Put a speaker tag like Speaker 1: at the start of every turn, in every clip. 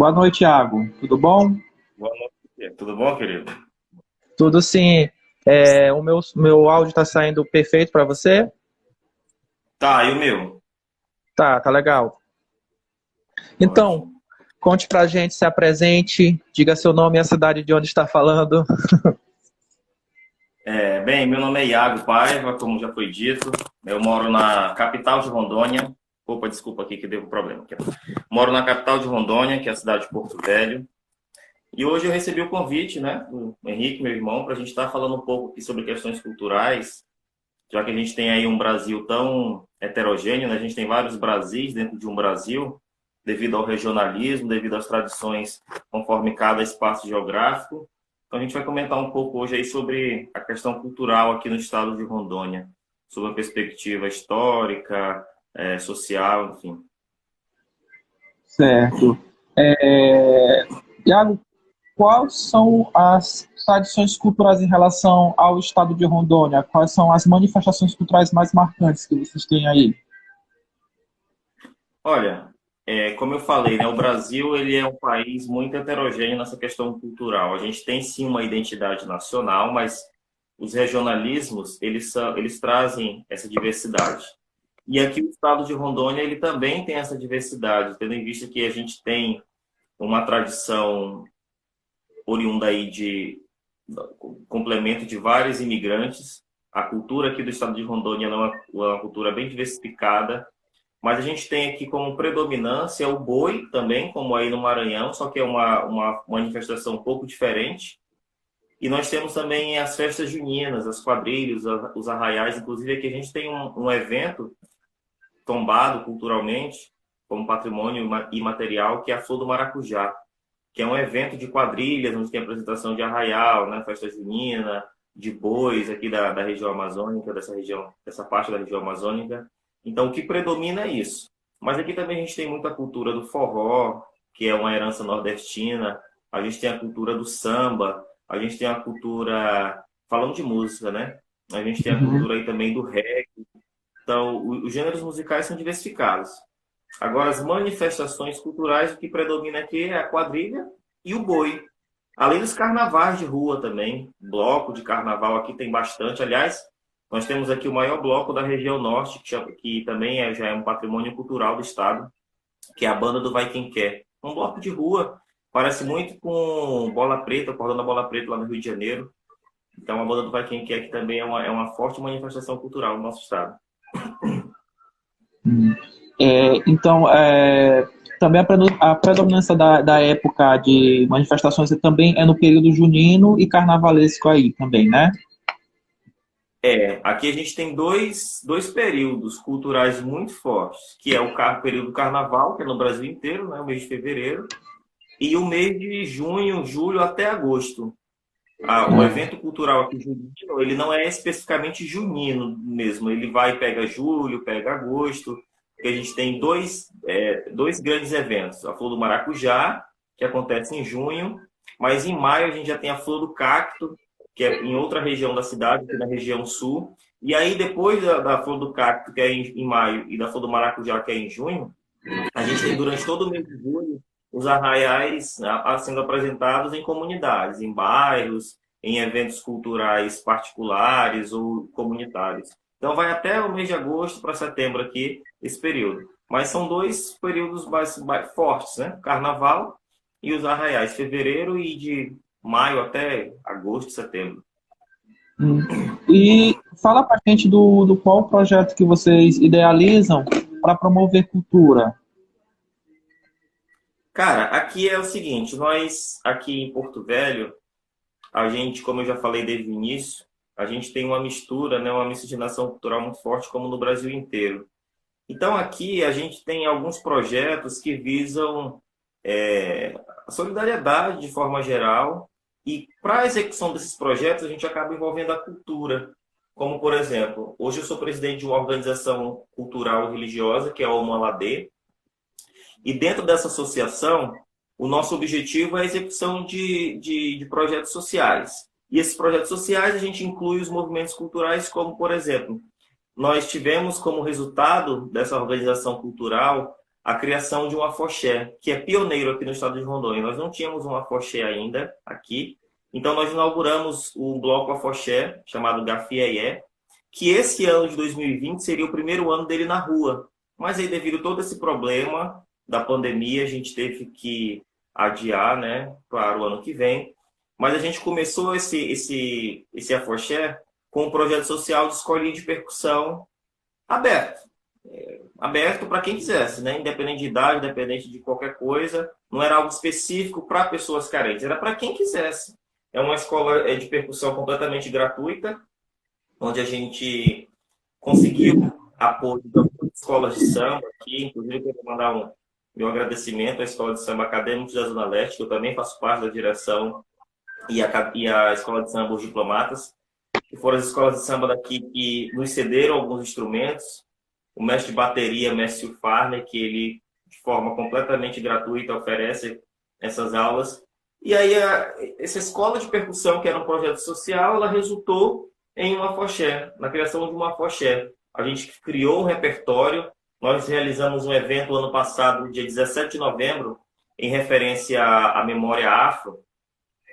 Speaker 1: Boa noite, Iago. Tudo bom?
Speaker 2: Boa noite. Tudo bom, querido?
Speaker 1: Tudo sim. O meu áudio está saindo perfeito para você?
Speaker 2: Tá, e o meu?
Speaker 1: Tá legal. Então,
Speaker 2: Ótimo.
Speaker 1: conte pra gente, se apresente, diga seu nome e a cidade de onde está falando.
Speaker 2: Bem, meu nome é Iago Paiva, como já foi dito. Eu moro na capital de Rondônia. Opa, desculpa aqui que deu um problema aqui. Moro na capital de Rondônia, que é a cidade de Porto Velho. E hoje eu recebi o convite, né, do Henrique, meu irmão, para a gente estar falando um pouco aqui sobre questões culturais, já que a gente tem aí um Brasil tão heterogêneo, né? A gente tem vários Brasis dentro de um Brasil, devido ao regionalismo, devido às tradições conforme cada espaço geográfico. Então a gente vai comentar um pouco hoje aí sobre a questão cultural aqui no estado de Rondônia, sobre a perspectiva histórica, social, enfim.
Speaker 1: Certo. Iago, quais são as tradições culturais em relação ao estado de Rondônia? Quais são as manifestações culturais mais marcantes que vocês têm aí?
Speaker 2: Olha, como eu falei, né, o Brasil ele é um país muito heterogêneo nessa questão cultural. A gente tem sim uma identidade nacional, mas os regionalismos eles trazem essa diversidade. E aqui o estado de Rondônia ele também tem essa diversidade, tendo em vista que a gente tem uma tradição oriunda aí de complemento de vários imigrantes. A cultura aqui do estado de Rondônia é uma cultura bem diversificada, mas a gente tem aqui como predominância o boi também, como aí no Maranhão, só que é uma manifestação um pouco diferente. E nós temos também as festas juninas, as quadrilhas, os arraiais. Inclusive aqui a gente tem um evento tombado culturalmente como patrimônio imaterial, que é a Flor do Maracujá, que é um evento de quadrilhas, onde tem apresentação de arraial, né, festa junina, de bois aqui da região amazônica, dessa parte da região amazônica. Então, o que predomina é isso. Mas aqui também a gente tem muita cultura do forró, que é uma herança nordestina. A gente tem a cultura do samba. A gente tem a cultura, falando de música, né? A gente tem a
Speaker 1: Uhum.
Speaker 2: cultura aí também do reggae. Então, os gêneros musicais são diversificados. Agora, as manifestações culturais, o que predomina aqui é a quadrilha e o boi. Além dos carnavais de rua também. Bloco de carnaval aqui tem bastante. Aliás, nós temos aqui o maior bloco da região norte, que também já é um patrimônio cultural do estado, que é a Banda do Vai Quem Quer. Um bloco de rua, parece muito com Bola Preta, Cordão da Bola Preta lá no Rio de Janeiro. Então, a Banda do Vai Quem Quer, que também é uma forte manifestação cultural no nosso estado.
Speaker 1: Hum. Também a predominância da época de manifestações também é no período junino e carnavalesco aí também, né?
Speaker 2: Aqui a gente tem dois períodos culturais muito fortes, que é o período do carnaval, que é no Brasil inteiro, né, o mês de fevereiro, e o mês de junho, julho até agosto. O evento cultural aqui junino, ele não é especificamente junino mesmo, ele vai e pega julho, pega agosto, porque a gente tem dois grandes eventos, a Flor do Maracujá, que acontece em junho, mas em maio a gente já tem a Flor do Cacto, que é em outra região da cidade, que é na região sul, e aí depois da Flor do Cacto, que é em maio, e da Flor do Maracujá, que é em junho, a gente tem durante todo o mês de julho os arraiais sendo apresentados em comunidades, em bairros, em eventos culturais particulares ou comunitários. Então vai até o mês de agosto para setembro aqui, esse período. Mas são dois períodos mais fortes, né? Carnaval e os arraiais, fevereiro e de maio até agosto, setembro.
Speaker 1: Hum. E fala pra gente do qual projeto que vocês idealizam para promover cultura.
Speaker 2: Cara, aqui é o seguinte, nós aqui em Porto Velho, a gente, como eu já falei desde o início, a gente tem uma mistura, né, uma miscigenação cultural muito forte, como no Brasil inteiro. Então, aqui a gente tem alguns projetos que visam a solidariedade de forma geral, e para a execução desses projetos, a gente acaba envolvendo a cultura. Como, por exemplo, hoje eu sou presidente de uma organização cultural e religiosa, que é a Omalade, e dentro dessa associação, o nosso objetivo é a execução de projetos sociais. E esses projetos sociais a gente inclui os movimentos culturais, como, por exemplo, nós tivemos como resultado dessa organização cultural a criação de um afoxé, que é pioneiro aqui no estado de Rondônia. Nós não tínhamos um afoxé ainda aqui, então nós inauguramos o bloco afoxé, chamado Gafié, que esse ano de 2020 seria o primeiro ano dele na rua. Mas aí, devido a todo esse problema da pandemia, a gente teve que adiar, né, para o ano que vem. Mas a gente começou esse afoxé com um projeto social de escolinha de percussão aberto. Aberto para quem quisesse, né? Independente de idade, independente de qualquer coisa. Não era algo específico para pessoas carentes, era para quem quisesse. É uma escola de percussão completamente gratuita, onde a gente conseguiu apoio das escolas de samba aqui. Inclusive, eu quero mandar meu agradecimento à Escola de Samba Acadêmicos da Zona Leste, que eu também faço parte da direção, e a Escola de Samba Os Diplomatas, que foram as escolas de samba daqui que nos cederam alguns instrumentos. O mestre de bateria, mestre Farner, que ele, de forma completamente gratuita, oferece essas aulas. E aí, essa escola de percussão, que era um projeto social, ela resultou em uma afoxé, na criação de uma afoxé. A gente criou um repertório, nós realizamos um evento ano passado, dia 17 de novembro, em referência à memória afro,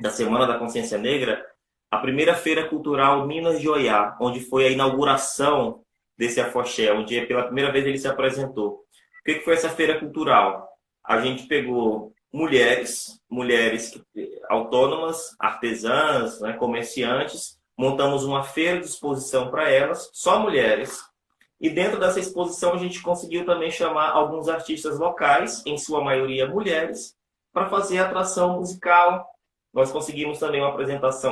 Speaker 2: da Semana da Consciência Negra, a primeira feira cultural Minas de Oiá, onde foi a inauguração desse afoxé, onde pela primeira vez ele se apresentou. O que foi essa feira cultural? A gente pegou mulheres autônomas, artesãs, né, comerciantes, montamos uma feira de exposição para elas, só mulheres. E dentro dessa exposição a gente conseguiu também chamar alguns artistas locais, em sua maioria mulheres, para fazer atração musical. Nós conseguimos também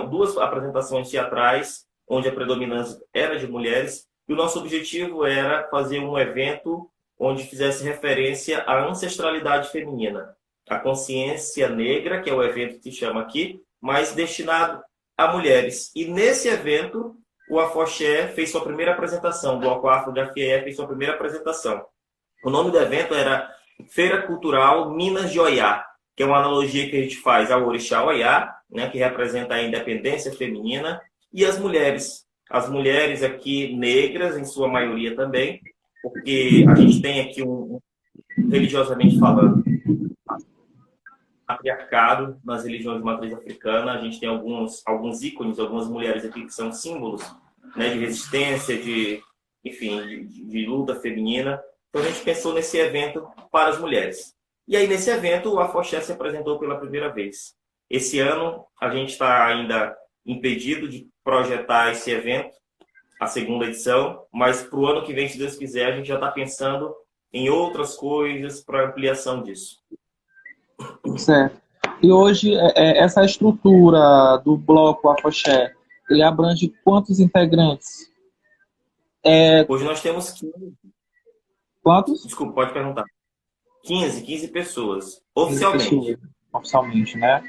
Speaker 2: duas apresentações teatrais, onde a predominância era de mulheres, e o nosso objetivo era fazer um evento onde fizesse referência à ancestralidade feminina, a consciência negra, que é o evento que se chama aqui, mas destinado a mulheres. E nesse evento, o Afoxé fez sua primeira apresentação, o Bloco Afro da FIE fez sua primeira apresentação. O nome do evento era Feira Cultural Minas de Oiá, que é uma analogia que a gente faz ao Orixá Oiá, né, que representa a independência feminina, e as mulheres aqui negras, em sua maioria também, porque a gente tem aqui religiosamente falando, patriarcado nas religiões de matriz africana. A gente tem alguns ícones, algumas mulheres aqui que são símbolos, né, de resistência, de luta feminina. Então a gente pensou nesse evento para as mulheres. E aí nesse evento o Afoxé se apresentou pela primeira vez. Esse ano a gente está ainda impedido de projetar esse evento, a segunda edição, mas para o ano que vem, se Deus quiser, a gente já está pensando em outras coisas para ampliação disso.
Speaker 1: Certo. E hoje, essa estrutura do bloco Afoxé, ele abrange quantos integrantes?
Speaker 2: Hoje nós temos 15.
Speaker 1: Quantos?
Speaker 2: Desculpa, pode perguntar. 15 pessoas, oficialmente.
Speaker 1: 15 pessoas, oficialmente, né?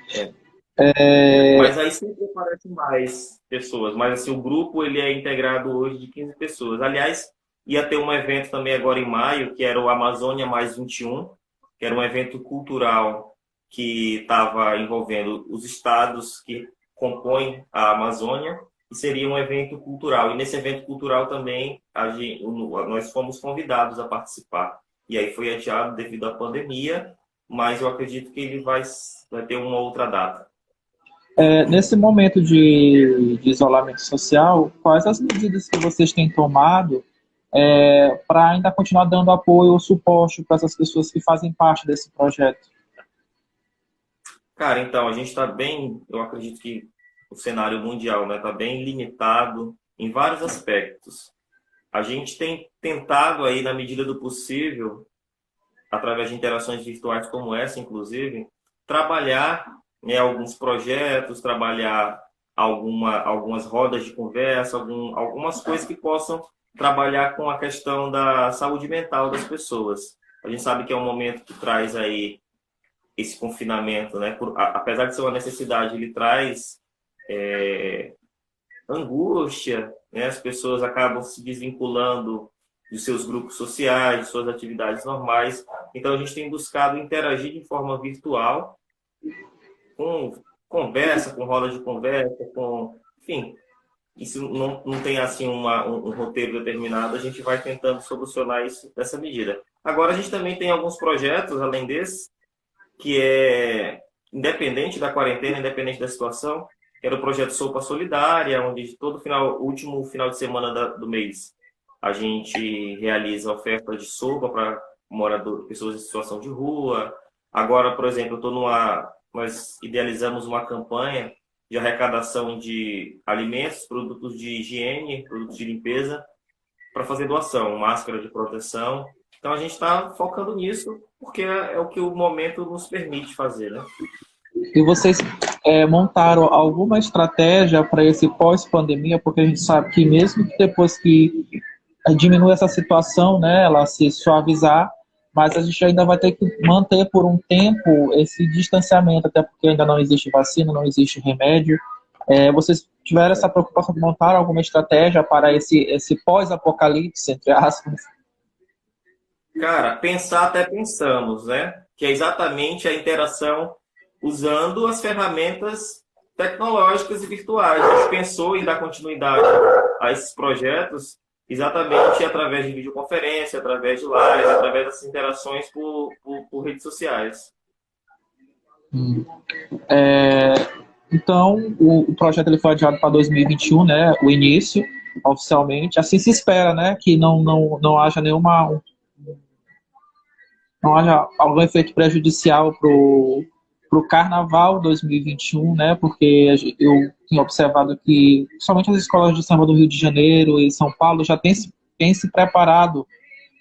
Speaker 2: Mas aí sempre aparecem mais pessoas. Mas assim, o grupo ele é integrado hoje de 15 pessoas. Aliás, ia ter um evento também agora em maio, que era o Amazônia Mais 21, que era um evento cultural que estava envolvendo os estados que compõem a Amazônia, e seria um evento cultural. E nesse evento cultural também nós fomos convidados a participar. E aí foi adiado devido à pandemia, mas eu acredito que ele vai ter uma outra data.
Speaker 1: Nesse momento de isolamento social, quais as medidas que vocês têm tomado para ainda continuar dando apoio ou suporte para essas pessoas que fazem parte desse projeto?
Speaker 2: Cara, então, a gente está bem, eu acredito que o cenário mundial, né, está bem limitado em vários aspectos. A gente tem tentado aí, na medida do possível, através de interações virtuais como essa, inclusive, trabalhar, né, alguns projetos, trabalhar algumas rodas de conversa, algumas coisas que possam trabalhar com a questão da saúde mental das pessoas. A gente sabe que é um momento que traz aí esse confinamento, né? Apesar de ser uma necessidade, ele traz angústia, né? As pessoas acabam se desvinculando de seus grupos sociais, de suas atividades normais. Então, a gente tem buscado interagir de forma virtual, com conversa, com roda de conversa, enfim, isso não tem assim um roteiro determinado, a gente vai tentando solucionar isso dessa medida. Agora a gente também tem alguns projetos, além desse, que é independente da quarentena, independente da situação, que era o projeto Sopa Solidária, onde todo último final de semana do mês a gente realiza oferta de sopa para pessoas em situação de rua. Agora, por exemplo, nós idealizamos uma campanha de arrecadação de alimentos, produtos de higiene, produtos de limpeza, para fazer doação, máscara de proteção. Então a gente está focando nisso, porque é o que o momento nos permite fazer, né?
Speaker 1: E vocês montaram alguma estratégia para esse pós-pandemia? Porque a gente sabe que mesmo que depois que diminui essa situação, né, ela se suavizar, mas a gente ainda vai ter que manter por um tempo esse distanciamento, até porque ainda não existe vacina, não existe remédio. Vocês tiveram essa preocupação de montar alguma estratégia para esse pós-apocalipse, entre aspas?
Speaker 2: Cara, pensar até pensamos, né? Que é exatamente a interação usando as ferramentas tecnológicas e virtuais. A gente pensou em dar continuidade a esses projetos exatamente através de videoconferência, através de lives, através dessas interações por redes sociais.
Speaker 1: Então, o projeto ele foi adiado para 2021, né? O início, oficialmente. Assim se espera, né? Que não haja não haja algum efeito prejudicial para o Carnaval 2021, né? Porque eu tenho observado que somente as escolas de samba do Rio de Janeiro e São Paulo já têm se preparado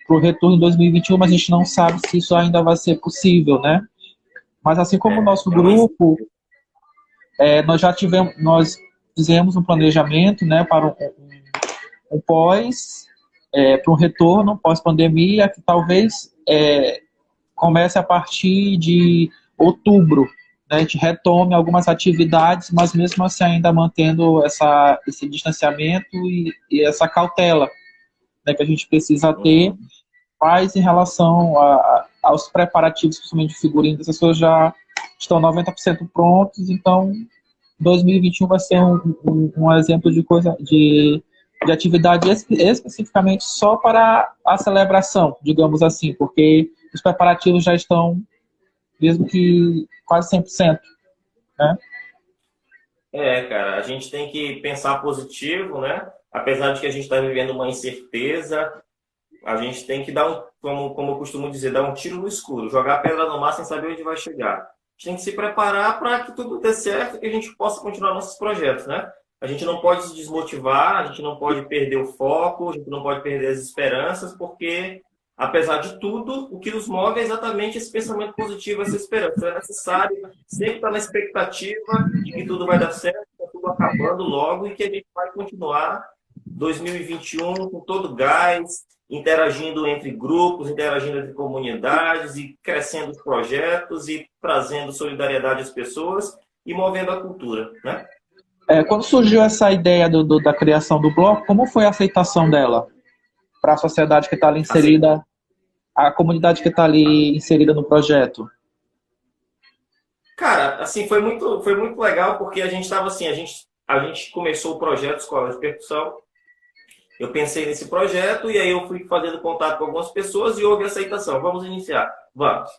Speaker 1: para o retorno em 2021, mas a gente não sabe se isso ainda vai ser possível, né? Mas assim como o nosso grupo, nós fizemos um planejamento, né, para um para um retorno pós-pandemia que talvez comece a partir de outubro, né? A gente retome algumas atividades, mas mesmo assim ainda mantendo esse distanciamento e essa cautela, né, que a gente precisa ter, mas em relação aos preparativos, principalmente de figurino, as pessoas já estão 90% prontos, então 2021 vai ser um exemplo de atividade especificamente só para a celebração, digamos assim, porque os preparativos já estão, mesmo que quase 100%, né?
Speaker 2: Cara, a gente tem que pensar positivo, né? Apesar de que a gente está vivendo uma incerteza, a gente tem que dar como eu costumo dizer, dar um tiro no escuro, jogar a pedra no mar sem saber onde vai chegar. A gente tem que se preparar para que tudo dê certo e que a gente possa continuar nossos projetos, né? A gente não pode se desmotivar, a gente não pode perder o foco, a gente não pode perder as esperanças, porque, apesar de tudo, o que nos move é exatamente esse pensamento positivo, essa esperança. É necessário sempre estar na expectativa de que tudo vai dar certo, que está tudo acabando logo e que a gente vai continuar 2021 com todo gás, interagindo entre grupos, interagindo entre comunidades e crescendo os projetos e trazendo solidariedade às pessoas e movendo a cultura, né?
Speaker 1: Quando surgiu essa ideia da criação do bloco, como foi a aceitação dela para a sociedade que está ali inserida, a comunidade que está ali inserida no projeto?
Speaker 2: Cara, assim, foi muito legal porque a gente estava assim, a gente começou o projeto Escola de Percussão. Eu pensei nesse projeto e aí eu fui fazendo contato com algumas pessoas e houve aceitação. Vamos iniciar. Vamos.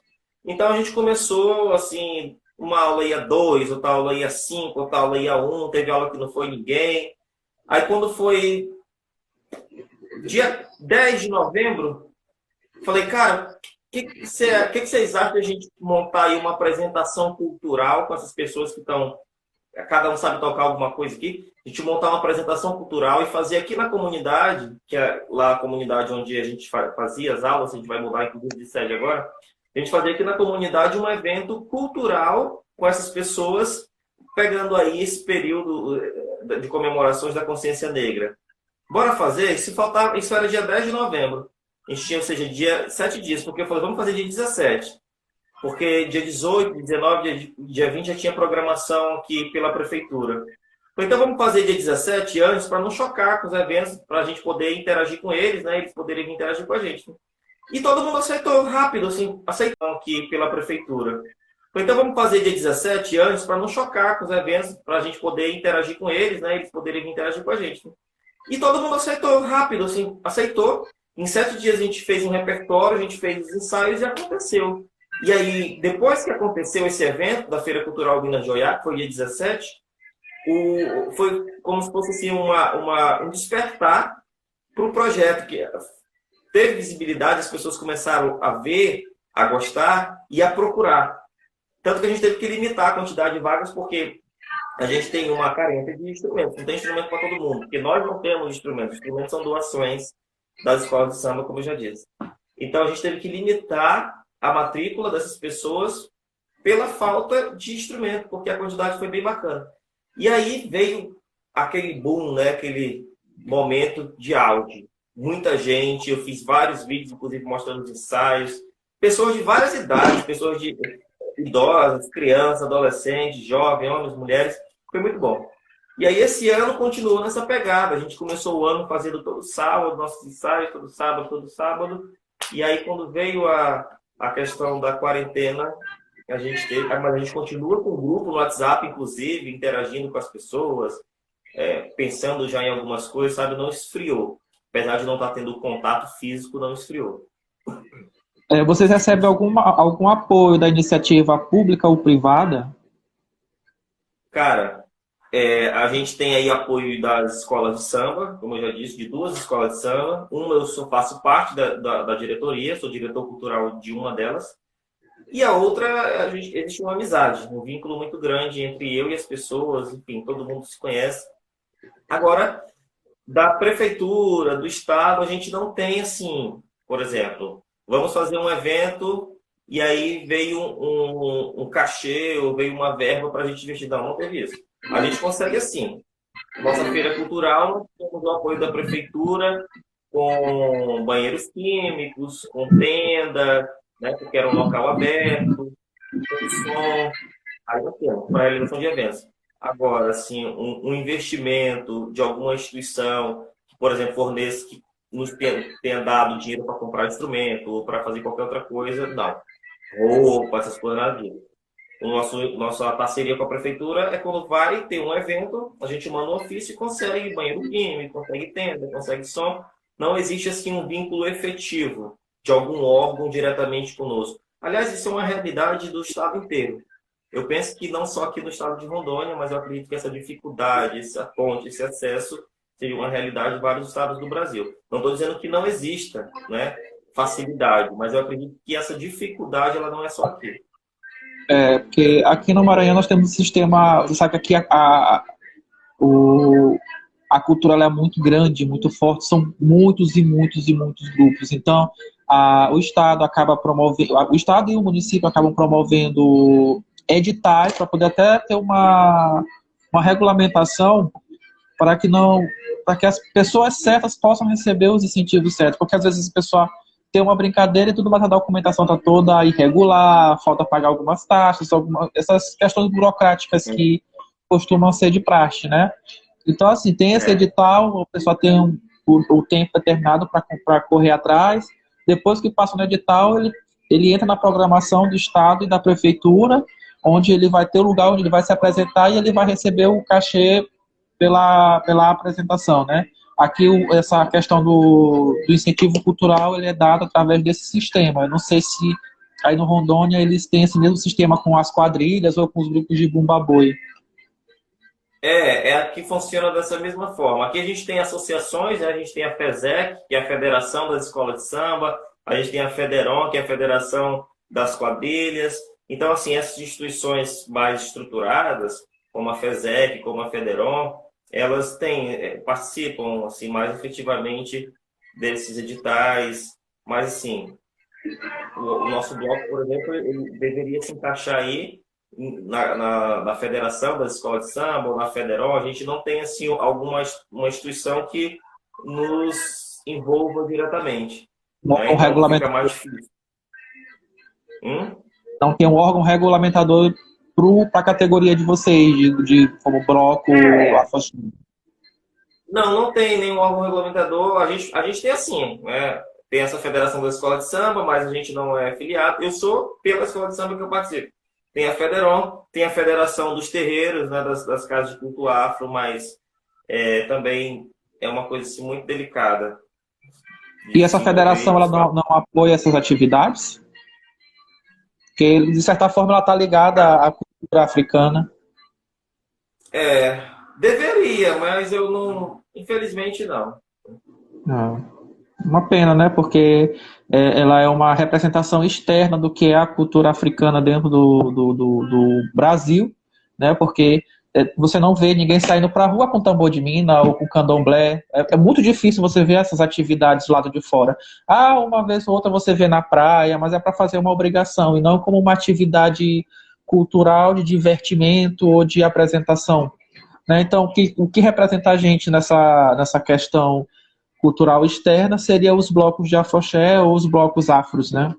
Speaker 2: Então a gente começou, assim, uma aula ia 2, outra aula ia 5, outra aula ia 1, teve aula que não foi ninguém. Aí quando foi dia 10 de novembro, falei, cara, o que vocês acham de a gente montar aí uma apresentação cultural com essas pessoas que estão... Cada um sabe tocar alguma coisa aqui. A gente montar uma apresentação cultural e fazer aqui na comunidade, que é lá a comunidade onde a gente fazia as aulas, a gente vai mudar inclusive de sede agora, a gente fazer aqui na comunidade um evento cultural com essas pessoas, pegando aí esse período de comemorações da consciência negra. Bora fazer? Se faltar, isso era dia 10 de novembro. A gente tinha, ou seja, 7 dias, porque eu falei, vamos fazer dia 17. Porque dia 18, 19, dia 20 já tinha programação aqui pela prefeitura. Então vamos fazer dia 17 antes para não chocar com os eventos, para a gente poder interagir com eles, né? Eles poderem interagir com a gente. E todo mundo aceitou rápido, assim, aceitou aqui pela prefeitura. Então vamos fazer dia 17 antes para não chocar com os eventos, para a gente poder interagir com eles, né? Eles poderem interagir com a gente. E todo mundo aceitou rápido, assim, aceitou. Em 7 dias a gente fez um repertório, a gente fez os ensaios e aconteceu. E aí, depois que aconteceu esse evento da Feira Cultural Minas Joiá, que foi dia 17, foi como se fosse assim, um despertar para o projeto, que teve visibilidade, as pessoas começaram a ver, a gostar e a procurar. Tanto que a gente teve que limitar a quantidade de vagas, porque a gente tem uma carência de instrumentos. Não tem instrumento para todo mundo, porque nós não temos instrumentos. Os instrumentos são doações das escolas de samba, como eu já disse. Então, a gente teve que limitar a matrícula dessas pessoas pela falta de instrumento, porque a quantidade foi bem bacana. E aí veio aquele boom, né? Aquele momento de auge. Muita gente, eu fiz vários vídeos, inclusive mostrando os ensaios. Pessoas de várias idades, pessoas de idosas, crianças, adolescentes, jovens, homens, mulheres. Foi muito bom. E aí esse ano continuou nessa pegada. A gente começou o ano fazendo todo sábado, nossos ensaios, todo sábado, todo sábado. E aí quando veio a questão da quarentena, a gente teve, mas a gente continua com o grupo no WhatsApp, inclusive, interagindo com as pessoas, pensando já em algumas coisas, sabe? Não esfriou. Apesar de não estar tendo contato físico, não esfriou.
Speaker 1: Vocês recebem algum apoio da iniciativa pública ou privada?
Speaker 2: Cara, a gente tem aí apoio das escolas de samba, como eu já disse, de 2 escolas de samba. Uma eu faço parte da diretoria, sou diretor cultural de uma delas. E a outra, existe uma amizade, um vínculo muito grande entre eu e as pessoas, enfim, todo mundo se conhece. Agora, da prefeitura, do estado, a gente não tem assim, por exemplo, vamos fazer um evento e aí veio um cachê ou veio uma verba para a gente investir. Não teve isso. A gente consegue assim. Nossa feira cultural, nós temos o apoio da prefeitura com banheiros químicos, com tenda, né, porque era um local aberto, com som, aí nós temos para a realização de eventos. Agora, assim, um investimento de alguma instituição, que, por exemplo, forneça, que nos tenha dado dinheiro para comprar instrumento ou para fazer qualquer outra coisa, não. Roupa, essas coisas, nada disso. Nossa parceria com a prefeitura é quando vai ter um evento, a gente manda um ofício e consegue banheiro químico, consegue tenda, consegue som. Não existe assim um vínculo efetivo de algum órgão diretamente conosco. Aliás, isso é uma realidade do estado inteiro. Eu penso que não só aqui no estado de Rondônia, mas eu acredito que essa dificuldade, essa ponte, esse acesso seja uma realidade em vários estados do Brasil. Não estou dizendo que não exista, né, facilidade, mas eu acredito que essa dificuldade ela não é só aqui.
Speaker 1: Porque aqui no Maranhão nós temos um sistema, você sabe que aqui a cultura ela é muito grande, muito forte, são muitos e muitos e muitos grupos. Então, o Estado acaba promovendo, o Estado e o município acabam promovendo editais para poder até ter uma regulamentação para que as pessoas certas possam receber os incentivos certos, porque às vezes a pessoa tem uma brincadeira e tudo, mas a documentação está toda irregular, falta pagar algumas taxas, essas questões burocráticas que costumam ser de praxe, né? Então, assim, tem esse edital, a pessoa tem o tempo determinado para correr atrás. Depois que passa no edital, ele entra na programação do Estado e da Prefeitura, onde ele vai ter o lugar onde ele vai se apresentar e ele vai receber o cachê pela apresentação, né? Aqui, essa questão do incentivo cultural, ele é dado através desse sistema. Eu não sei se aí no Rondônia eles têm esse mesmo sistema com as quadrilhas ou com os grupos de bumba-boi.
Speaker 2: Aqui funciona dessa mesma forma. Aqui a gente tem associações, né? A gente tem a FESEC, que é a Federação das Escolas de Samba, a gente tem a FEDERON, que é a Federação das Quadrilhas. Então, assim, essas instituições mais estruturadas, como a FESEC, como a FEDERON, elas participam assim, mais efetivamente desses editais, mas assim, o nosso bloco, por exemplo, ele deveria se encaixar aí na Federação das Escolas de Samba ou na FEDERON. A gente não tem assim uma instituição que nos envolva diretamente, né? Então fica mais difícil.
Speaker 1: Não tem um órgão regulamentador para a categoria de vocês, como bloco,
Speaker 2: Não tem nenhum órgão regulamentador. A gente tem assim, né? Tem essa Federação da Escola de Samba, mas a gente não é afiliado. Eu sou pela Escola de Samba que eu participo. Tem a FEDERON, tem a Federação dos Terreiros, né, das Casas de Culto Afro, mas também é uma coisa assim, muito delicada.
Speaker 1: E
Speaker 2: de
Speaker 1: essa
Speaker 2: se envolver
Speaker 1: federação ela
Speaker 2: nos
Speaker 1: não, não apoia essas atividades? Porque, de certa forma, ela está ligada à cultura africana.
Speaker 2: deveria, mas eu não, infelizmente não.
Speaker 1: Não. Uma pena, né? Porque ela é uma representação externa do que é a cultura africana dentro do Brasil, né? Porque você não vê ninguém saindo para a rua com tambor de mina ou com candomblé. É muito difícil você ver essas atividades do lado de fora. Ah, uma vez ou outra você vê na praia, mas é para fazer uma obrigação e não como uma atividade cultural de divertimento ou de apresentação, né? Então, o que representa a gente nessa questão cultural externa seria os blocos de afoxé ou os blocos afros, né?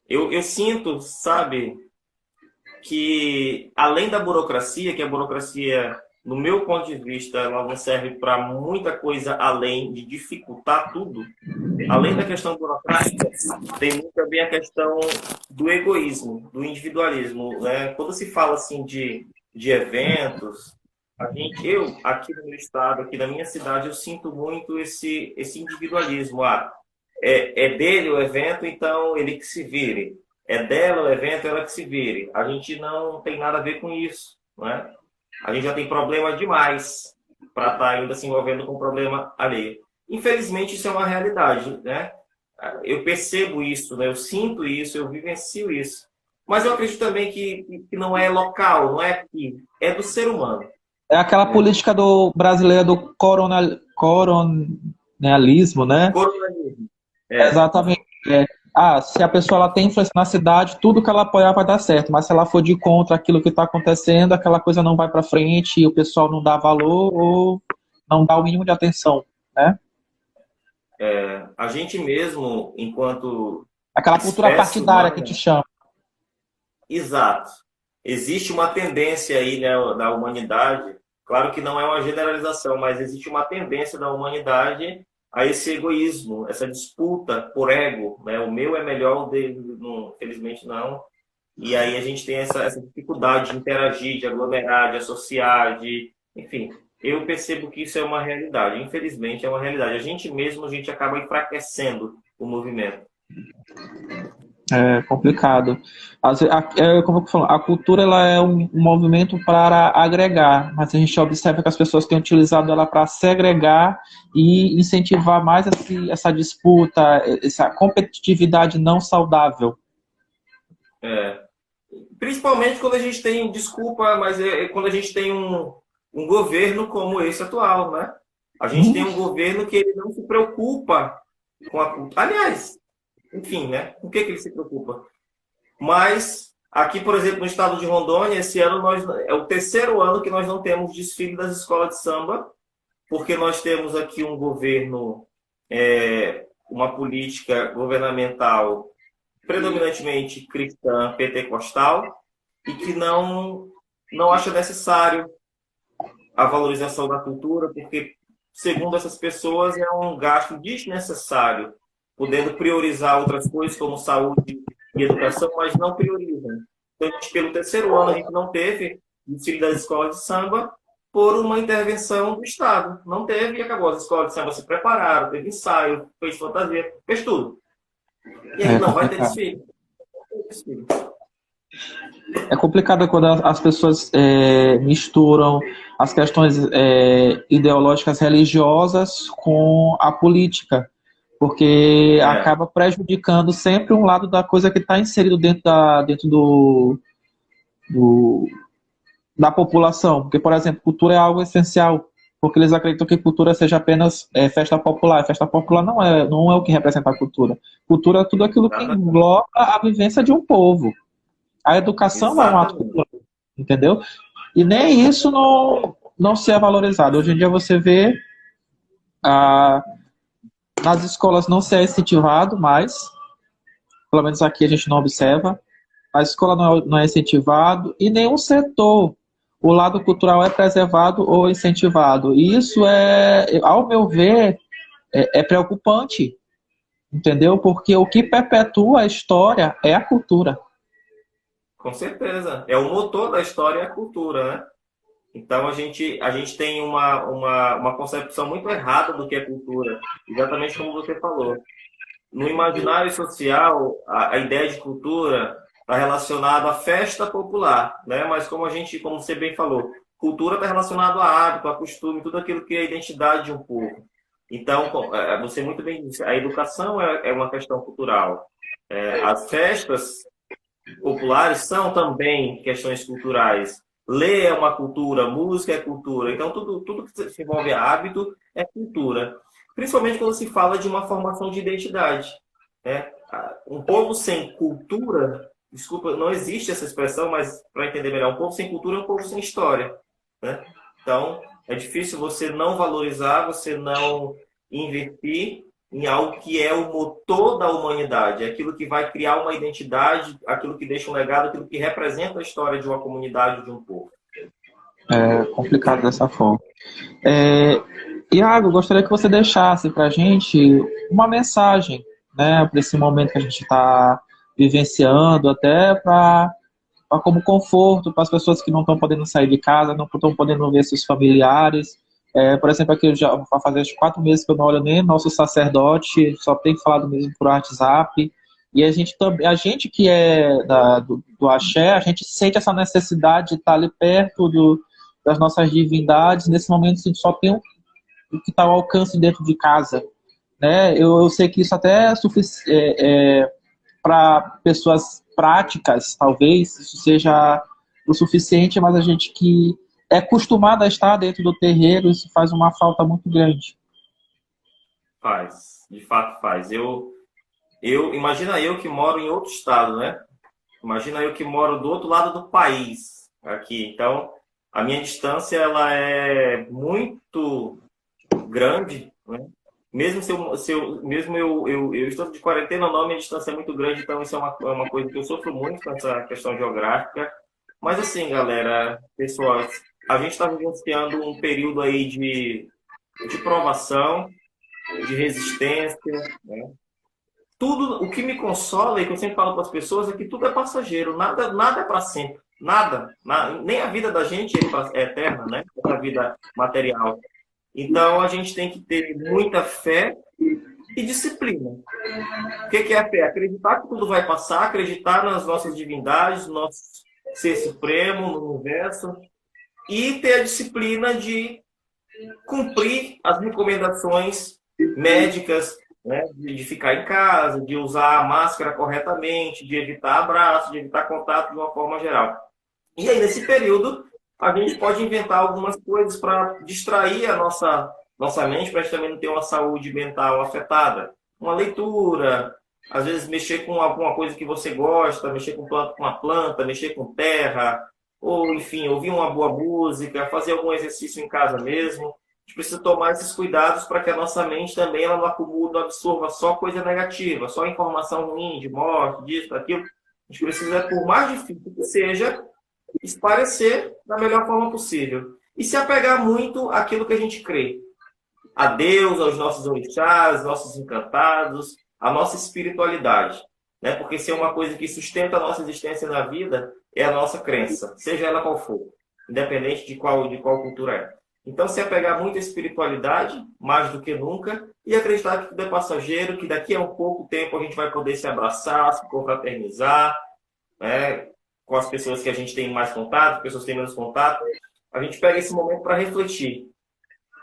Speaker 2: Eu sinto, sabe, que além da burocracia, que a burocracia, no meu ponto de vista, ela não serve para muita coisa além de dificultar tudo. Além da questão burocrática, tem muito também a questão do egoísmo, do individualismo, né? Quando se fala assim de eventos, eu aqui no meu estado, aqui na minha cidade, eu sinto muito esse individualismo. É dele o evento, então ele que se vire. É dela o evento, ela que se vire. A gente não tem nada a ver com isso, né? A gente já tem problema demais para estar ainda se envolvendo com problema alheio. Infelizmente, isso é uma realidade, né? Eu percebo isso, né? Eu sinto isso, eu vivencio isso. Mas eu acredito também que não é local, não é aqui, é do ser humano.
Speaker 1: É aquela
Speaker 2: Né?
Speaker 1: política do brasileira do coronelismo, né?
Speaker 2: Coronelismo. É,
Speaker 1: Exatamente. Se a pessoa ela tem influência na cidade, tudo que ela apoiar vai dar certo, mas se ela for de contra aquilo que está acontecendo, aquela coisa não vai para frente e o pessoal não dá valor ou não dá o mínimo de atenção, né?
Speaker 2: a gente mesmo, enquanto
Speaker 1: Aquela cultura
Speaker 2: espécie
Speaker 1: partidária que te
Speaker 2: humana,
Speaker 1: chama.
Speaker 2: exato. Existe uma tendência aí, né, da humanidade, claro que não é uma generalização, mas existe uma tendência da humanidade a esse egoísmo, essa disputa por ego, né? O meu é melhor, o dele, não, felizmente não. E aí a gente tem essa dificuldade de interagir, de aglomerar, de associar, enfim, eu percebo que isso é uma realidade. Infelizmente é uma realidade. A gente mesmo, a gente acaba enfraquecendo o movimento.
Speaker 1: É complicado. Como eu falo, a cultura ela é um movimento para agregar, mas a gente observa que as pessoas têm utilizado ela para segregar e incentivar mais essa disputa, essa competitividade não saudável.
Speaker 2: É, principalmente quando a gente tem, desculpa, mas quando a gente tem um governo como esse atual, né? A gente tem um governo que ele não se preocupa com a cultura. Aliás, enfim, né? Com o que ele se preocupa? Mas aqui, por exemplo, no estado de Rondônia, esse ano é o terceiro ano que nós não temos desfile das escolas de samba, porque nós temos aqui um governo, uma política governamental predominantemente cristã, pentecostal, e que não acha necessário a valorização da cultura, porque, segundo essas pessoas, é um gasto desnecessário, podendo priorizar outras coisas como saúde e educação, mas não priorizam. Então, pelo terceiro ano, a gente não teve desfile das escolas de samba por uma intervenção do Estado. Não teve e acabou. As escolas de samba se prepararam, teve ensaio, fez fantasia, fez tudo. E aí
Speaker 1: É
Speaker 2: não vai ter
Speaker 1: complicado.
Speaker 2: desfile. Desfile.
Speaker 1: É complicado quando as pessoas misturam as questões ideológicas religiosas com a política, porque
Speaker 2: É,
Speaker 1: acaba prejudicando sempre um lado da coisa que está inserido dentro do- da população. Porque, por exemplo, cultura é algo essencial, porque eles acreditam que cultura seja apenas festa popular. Festa popular não é o que representa a cultura. Cultura é tudo aquilo que
Speaker 2: exatamente.
Speaker 1: engloba a vivência de um povo. A educação é um ato
Speaker 2: Exatamente.
Speaker 1: cultural, entendeu? E nem isso não se é valorizado. Hoje em dia você vê ah, nas escolas não se é incentivado mais, pelo menos aqui a gente não observa, a escola não é incentivado e nenhum setor, o lado cultural é preservado ou incentivado. E isso ao meu ver, é preocupante, entendeu? Porque o que perpetua a história é a cultura.
Speaker 2: Com certeza. É o motor da história e a cultura, né? Então, a gente tem uma concepção muito errada do que é cultura, exatamente como você falou. No imaginário social, a ideia de cultura está relacionada à festa popular, né? Mas como você bem falou, cultura está relacionado a hábito, a costume, tudo aquilo que é a identidade de um povo. Então, você muito bem disse, a educação é uma questão cultural. As festas populares são também questões culturais. Ler é uma cultura, música é cultura. Então, tudo que se envolve a hábito é cultura. Principalmente quando se fala de uma formação de identidade. Né? Um povo sem cultura, desculpa, não existe essa expressão, mas para entender melhor, um povo sem cultura é um povo sem história. Né? Então, é difícil você não valorizar, você não investir em algo que é o motor da humanidade, aquilo que vai criar uma identidade, aquilo que deixa um legado, aquilo que representa a história de uma comunidade, de um povo.
Speaker 1: É complicado dessa forma. Iago, gostaria que você deixasse para a gente uma mensagem, né, para esse momento que a gente está vivenciando, até para como conforto para as pessoas que não estão podendo sair de casa, não estão podendo ver seus familiares. Por exemplo, aqui já vai fazer uns 4 meses que eu não olho nem nosso sacerdote, só tem falado mesmo por WhatsApp. E a gente que é do axé, a gente sente essa necessidade de estar ali perto das nossas divindades. Nesse momento, a gente só tem o que está ao alcance dentro de casa. Né? Eu sei que isso até é suficiente para pessoas práticas, talvez isso seja o suficiente, mas a gente que é acostumado a estar dentro do terreiro, isso faz uma falta muito grande.
Speaker 2: Faz, de fato faz. Imagina eu que moro em outro estado, né? Imagina eu que moro do outro lado do país, aqui. Então, a minha distância ela é muito grande, né? Mesmo eu estou de quarentena, não, minha distância é muito grande, então isso é uma coisa que eu sofro muito com essa questão geográfica. Mas assim, galera, pessoal, a gente está vivenciando um período aí de provação, de resistência, né? Tudo, o que me consola e que eu sempre falo para as pessoas é que tudo é passageiro, nada é para sempre, nada, nem a vida da gente é eterna, né? A vida material. Então, a gente tem que ter muita fé e disciplina. O que é a fé? Acreditar que tudo vai passar, acreditar nas nossas divindades, no nosso ser supremo, no universo, e ter a disciplina de cumprir as recomendações médicas, né? De ficar em casa, de usar a máscara corretamente, de evitar abraço, de evitar contato de uma forma geral. E aí, nesse período, a gente pode inventar algumas coisas para distrair a nossa mente, para a gente também não ter uma saúde mental afetada. Uma leitura, às vezes mexer com alguma coisa que você gosta, mexer com uma planta, mexer com terra, ou, enfim, ouvir uma boa música, fazer algum exercício em casa mesmo. A gente precisa tomar esses cuidados para que a nossa mente também ela não acumule, não absorva só coisa negativa, só informação ruim, de morte, disso, daquilo. A gente precisa, por mais difícil que seja, esclarecer da melhor forma possível. E se apegar muito àquilo que a gente crê. A Deus, aos nossos orixás, nossos encantados, a nossa espiritualidade. Né? Porque se é uma coisa que sustenta a nossa existência na vida, é a nossa crença, seja ela qual for, independente de qual cultura é. Então, se apegar muito à espiritualidade, mais do que nunca, e acreditar que tudo é passageiro, que daqui a um pouco tempo a gente vai poder se abraçar, se confraternizar, né? Com as pessoas que a gente tem mais contato, pessoas que têm menos contato, a gente pega esse momento para refletir,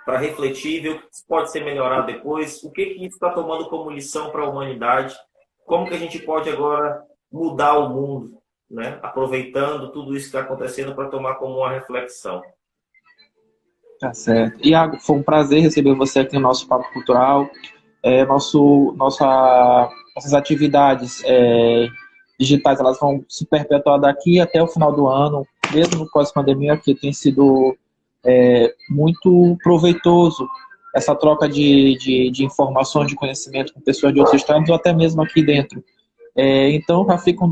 Speaker 2: ver o que pode ser melhorado depois, o que isso está tomando como lição para a humanidade, como que a gente pode agora mudar o mundo, né? Aproveitando tudo isso que está acontecendo para tomar como uma reflexão.
Speaker 1: Tá certo. Iago, foi um prazer receber você aqui no nosso Papo Cultural. Nossas atividades digitais elas vão se perpetuar daqui até o final do ano, mesmo no pós-pandemia, que tem sido muito proveitoso essa troca de informações, de conhecimento com pessoas de outros estados ou até mesmo aqui dentro. Então, já fica